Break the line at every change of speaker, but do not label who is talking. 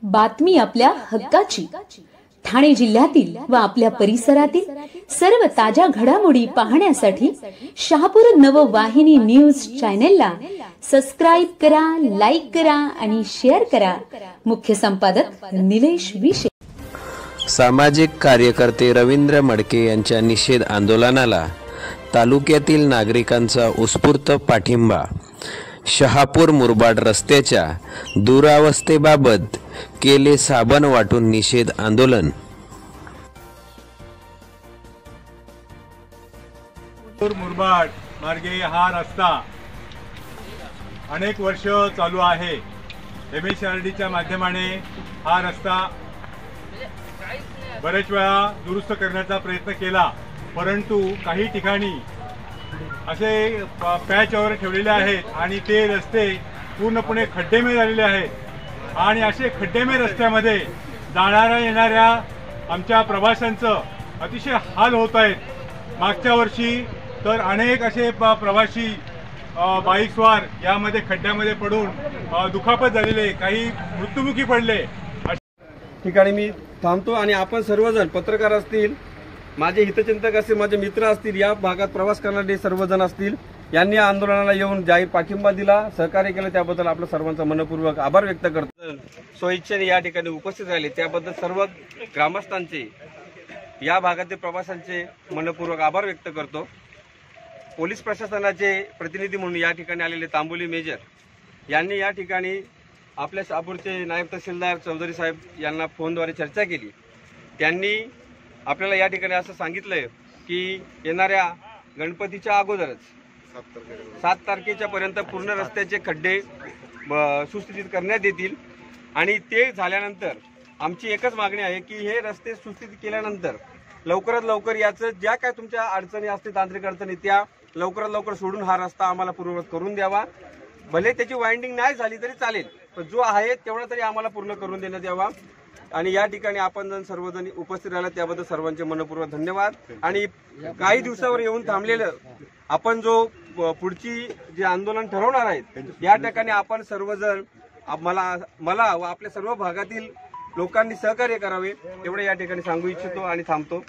बातमी आपल्या हक्काची। ठाणे जिल्ह्यातील व आपल्या परिसरातील सर्व ताज्या घडामोडी पाहण्यासाठी शहापूर नववाहिनी न्यूज चॅनेलला सबस्क्राइब करा, लाईक करा आणि शेअर करा। मुख्य संपादक निलेश विशे।
सामाजिक कार्यकर्ते रवींद्र मडके यांच्या निषेध आंदोलनाला तालुक्यातील नागरिकांचा उत्स्फूर्त पाठिंबा। शहापूर मुरबाड रस्त्याच्या दुरावस्थेबाबत केले साबण वाटून निषेध आंदोलन।
मुरबाड मार्गे हा रस्ता अनेक वर्ष चालू आहे। MHRDच्या माध्यमाने हा रस्ता बरेच वेळा दुरुस्त करण्याचा प्रयत्न केला, परंतु काही ठिकाणी असे पॅच वगैरे ठेवलेले आहेत आणि ते रस्ते पूर्णपणे खड्डेमय झालेले आहेत आणि असे खड्डेमय रस्त्यामध्ये जाणाऱ्या येणाऱ्या आमच्या प्रवाशांचं अतिशय हाल होत आहेत। मागच्या वर्षी तर अनेक असे प्रवासी बाईकस्वार यामध्ये खड्ड्यामध्ये पडून दुखापत झालेले, काही मृत्युमुखी पडले।
ठिकाणी मी थांबतो आणि आपण सर्वजण पत्रकार असतील, माझे हितचिंतक असतील, माझे मित्र असतील, या भागात प्रवास करणारे सर्वजण असतील, यांनी या आंदोलनाला येऊन जाहीर पाठिंबा दिला, सहकार्य केलं, त्याबद्दल आपलं सर्वांचा मनपूर्वक आभार व्यक्त करतो। स्वइच्छेने या ठिकाणी उपस्थित राहिले त्याबद्दल सर्व ग्रामस्थांचे, या भागातील प्रवाशांचे मनपूर्वक आभार व्यक्त करतो। पोलीस प्रशासनाचे प्रतिनिधी म्हणून या ठिकाणी आलेले तांबोली मेजर यांनी या ठिकाणी आपल्या शहापूरचे नायब तहसीलदार चौधरी साहेब यांना फोनद्वारे चर्चा केली। त्यांनी आपल्याला या ठिकाणी असं सांगितलंय की येणाऱ्या गणपतीच्या अगोदरच 7 तारखेच्या पर्यंत पूर्ण रस्त्याचे खड्डे सुस्थितीत करण्यात येतील आणि ते झाल्यानंतर आमची एकच मागणी आहे की हे रस्ते सुस्थितीत केल्यानंतर लवकरात लवकर याचं ज्या काय तुमच्या अडचणी असतील, तांत्रिक अडचणी, त्या लवकरात लवकर सोडून हा रस्ता आम्हाला पूर्ववत करून द्यावा। भले त्याची वाइंडिंग नाही झाली तरी चालेल, पण जो आहे तेवढा तरी आम्हाला पूर्ण करून देण्यात यावा। आणि या ठिकाणी आपण जण सर्वजण उपस्थित राहिला त्याबद्दल सर्वांचे मनपूर्वक धन्यवाद। आणि काही दिवसावर येऊन थांबलेलं आपण जो पुढची जे आंदोलन ठरवणार आहेत, या ठिकाणी आपण सर्वजण मला व आपल्या सर्व भागातील लोकांनी सहकार्य करावे एवढे या ठिकाणी सांगू इच्छितो आणि थांबतो।